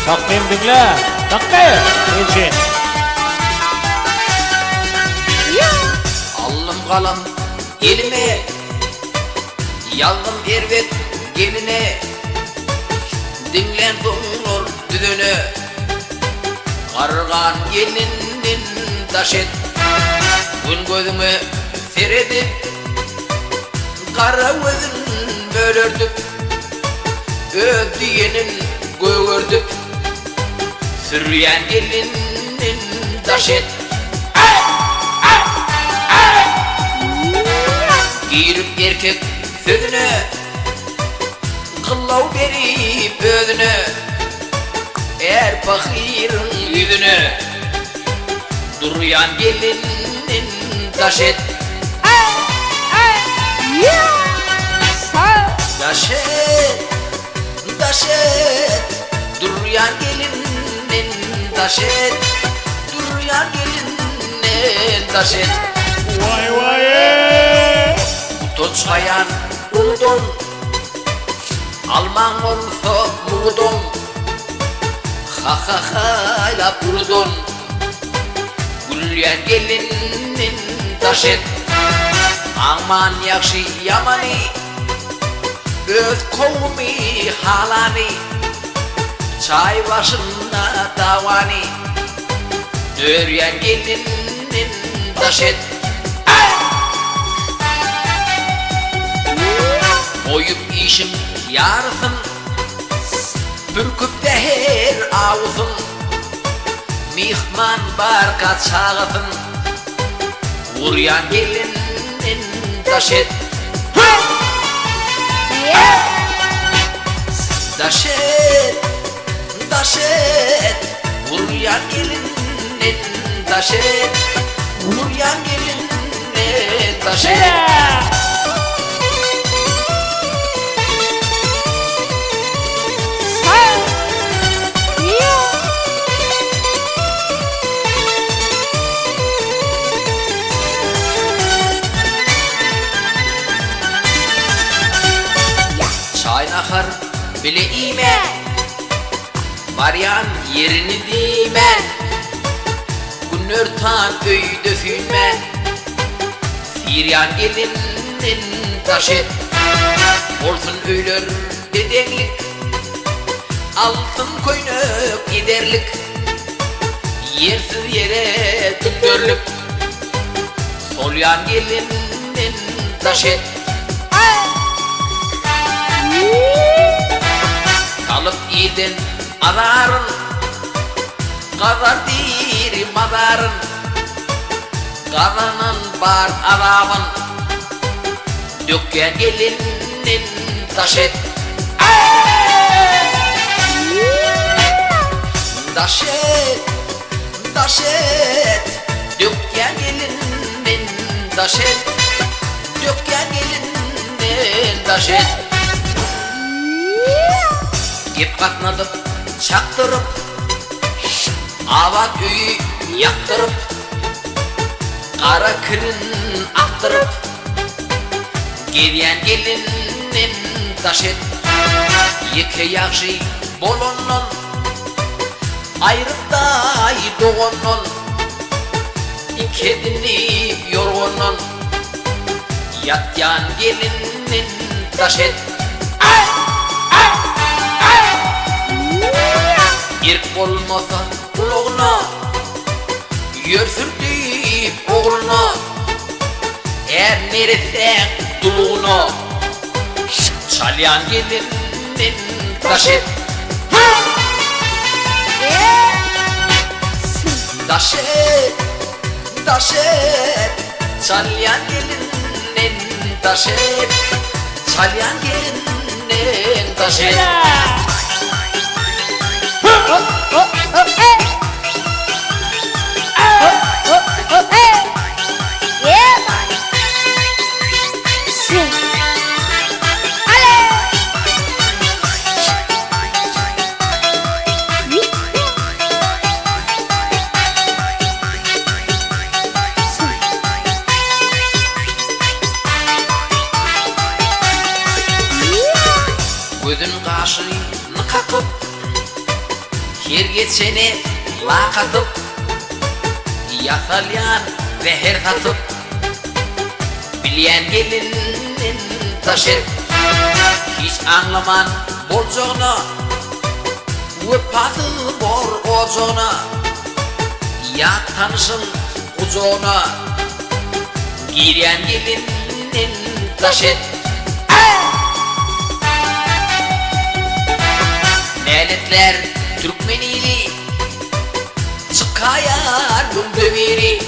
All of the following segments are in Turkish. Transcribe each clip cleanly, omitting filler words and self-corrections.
Takdim dinle. Takdim. Elçin. Alnım kalan elime, yalnım ervet geline, dinlen bulur düdünü, kargan gelinin taş et. Gün gözümü seredip, kara gözün bölürdük, ödüyenin göğürdük, sürüyen gelinin taş et. Girip erkek sözüne, kıllav verip özüne, er fakirin yüzüne, duruyan gelinin taş et. Taş et, taş et, duruyan gelinin taş et, duruyan gelinin taş et. Vay vay. Tutsayan umudun, alman olsa umudun, ha ha ha la purdun, gülyen gelinin taş et. Aman yakşı yamani, öz kovmi halani, çay başında davani, döryen gelinin taş et. Oyup işim yarısın, bürküp de her ağzın, mihman barka çağısın, uğrayan gelinin taş et. Taş et, taş et, uğrayan gelinin taş et, uğrayan gelinin taş et. Çayın akar bileğime, varyan yerini dime, gün örtan öyde sünme, siryan gelinin taş et. Olsun öyler dedenlik, altın koynuk giderlik, yersiz yere tündörlük, solyan gelinin taş et. Kalıp iyiden ararın, kadar değil madarın, kadanın var adamın, dökken gelinin taş et. Taş et, taş et, dökken gelinin taş et, dökken gelinin taş et. Gep katnadıp, çaktırıp, avat üyü yaktırıp, kara kırın aktırıp, geliyen gelinin taş et. Yeke yakşı bolonun, ayrıp da doğunun, ikedini yorgunun, yatyan gelinin taş et. İrk olmasa kulağına, yörsürdüğüp oğluna, er neresen duluğuna, çalyan gelinin taş et. Taş et, taş et, çalyan gelinin taş et, çalyan gelinin taş et. Gözün kaşını kakıp, Her geçeni lak atıp yakalayan veher katıp bilen gelinin taşır hiç anlaman bolcağına öpatı bor ocağına yak tanışın kucağına giren gelinin taşır Neletler Türkmenili çıkayar döveri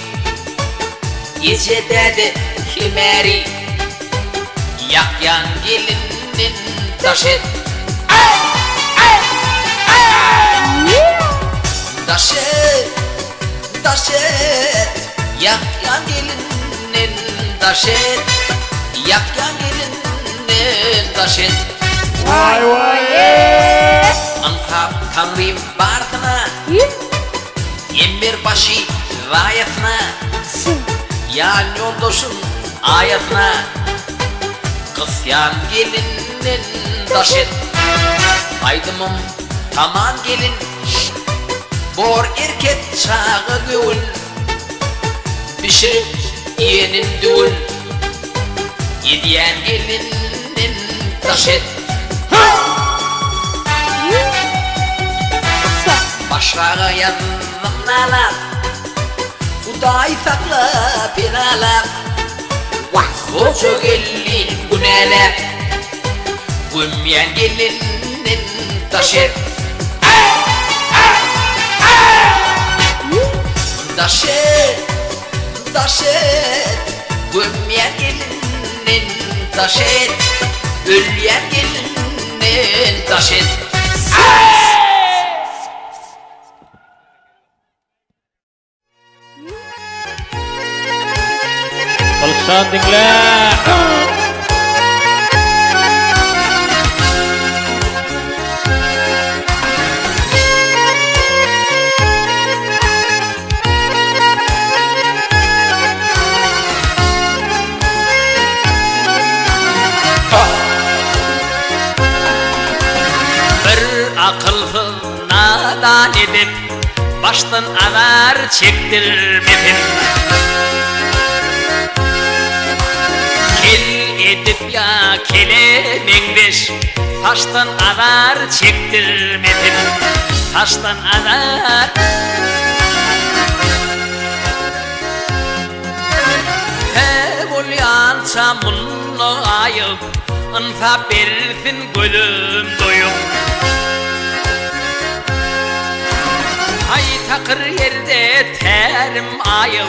gecede de himeri yakyan gelinin taşı taşı taşı yakyan gelinin taşı yakyan gelinin taşı Vay vay. Ankap tanrım barkına Emir başı rayetine Yan yoldaşın ayetine Kısyan gelinin taşın Aydımım taman gelin Bor erkek çağı düğün Pişirip yeğenin düğün Yediyen gelinin taşın Başrağı yandım nalar Huday sakla pinalar Koca gelin güneler Gümyen gelinin taşır Taşır Taşır Gümyen gelinin taşır Ölyen gelinin taşır Kılıçdan dinle. Bir akılsız nadan edip baştan alar çektirmedim Kel edip ya kele mengbeş taştan alar çektirmedim Taştan alar He bolyança munlu ayıp Infa bersin gölüm doyup Ay takır yerde terim ayım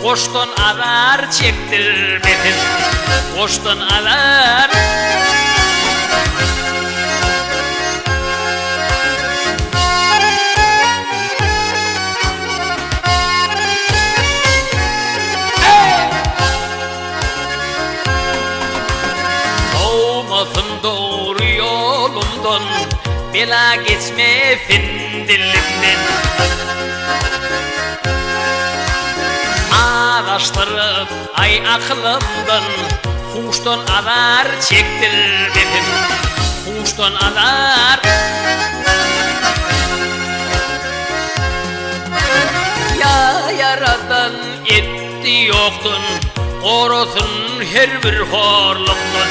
Koştan alar çektirmedim Koştan alar Soğumasın doğru yolumdan Bela geçme findilimden Araştırıp ay aklımdan Huştan alar çektirmedim Huştan alar Ya yaradan etti yoktun Korusun her bir horluktan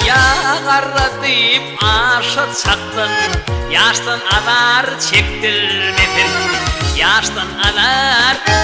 Ya garra deyip aşık çaktın Yaştan alar çektirmedim Yaştan alar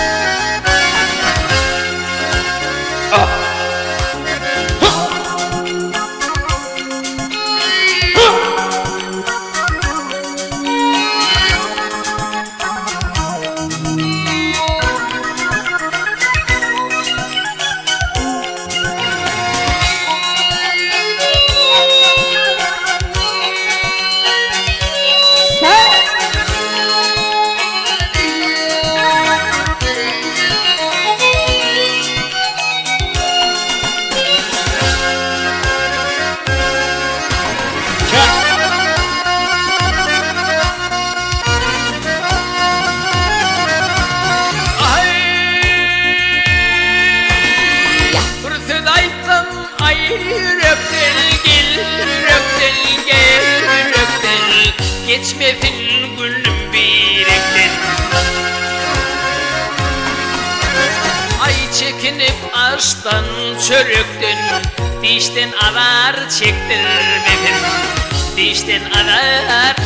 çekinip aştan çörükten dişten arar çektirmedin dişten arar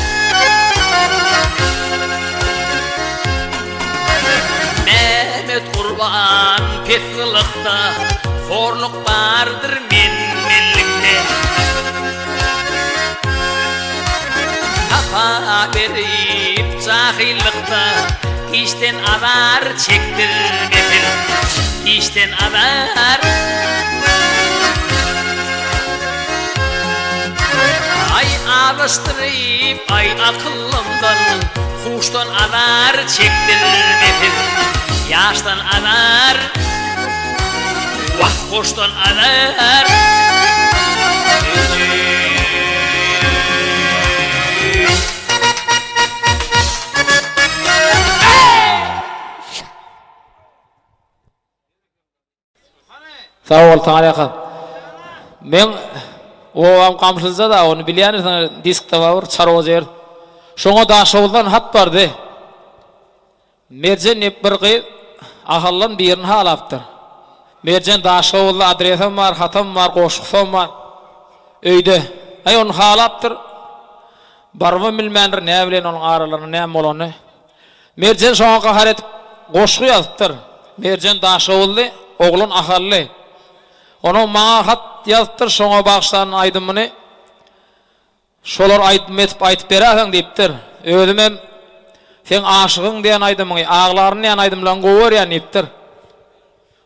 Mehmet Kurban pek kılıkta horluk vardır minlikte Kafa verip cahillikta dişten arar çektirmedin dişten arar Ay alıştırıp ay akıllımdan Huştan arar çektirmedin Yaştan arar Vah hoştan arar Sağ ol Tanrı'ya. Men o kamçılsa da onu bilýän diskte var çarojer. Şoňa daşawdan hat bardy. Merjen nepbirgi ahallan birini halapdyr. Merjen daşawda adresem var, hatam var, goşuksam var. Öýde. Ay onu halapdyr. Barwa bilmändir näme bilen onun aralaryny näme bolany. Merjen şoňa gahar etip goşuk ýazdyr. Merjen daşawly, oglun ahally. Onu mağa hat yazdır şoňa bagşlan aýdymyny. Şolar aýdym etip aýtyp beräsiň diýipdir. Özüm hem sen aşygyň diýen aýdymyny, aglaryny diýen aýdymlan gowerýän diýipdir.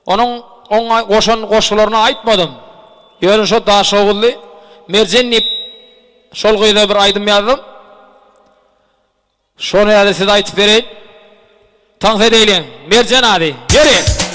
Onun goşan goşularyny aýtmadym. Ýöne şo daşawly merjen dip şol gyýda bir aýdym ýazdym. Şonu ýa-da siz aýtyp bereýin. Taň edeýin. Merjen ady. Ýere.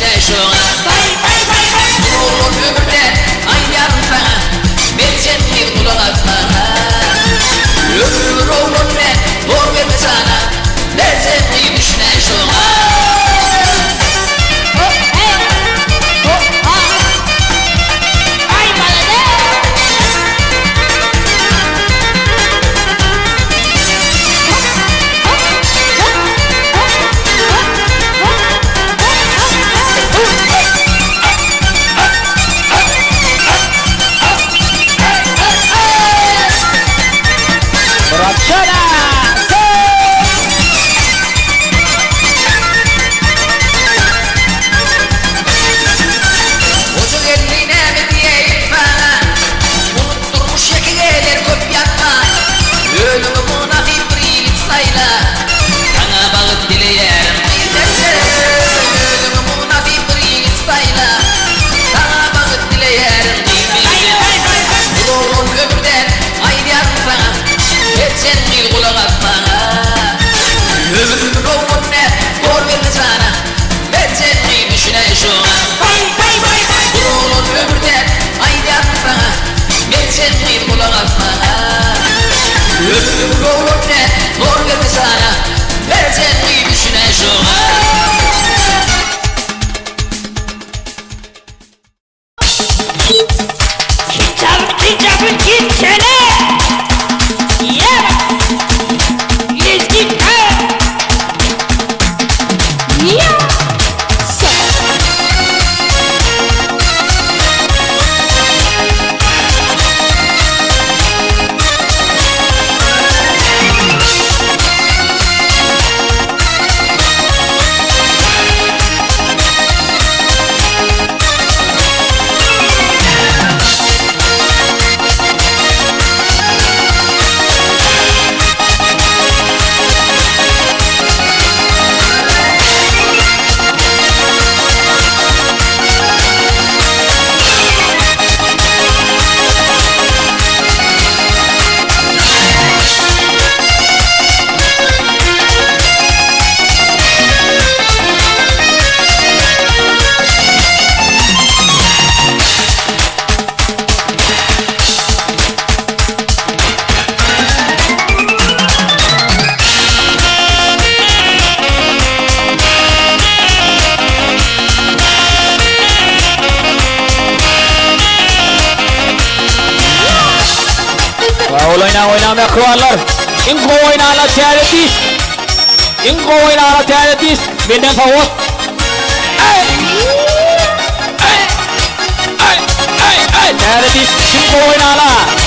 düşüne şuna Oğlum ömürden ayyan sana Versen bir kulak atmana Ömür oğlum ben zor verme sana Versen bir düşüne şuna Oynamaya kıvarlar. İnko oynağına teğretiz. İnko oynağına teğretiz. Benden favor. Teğretiz. İnko oynağına.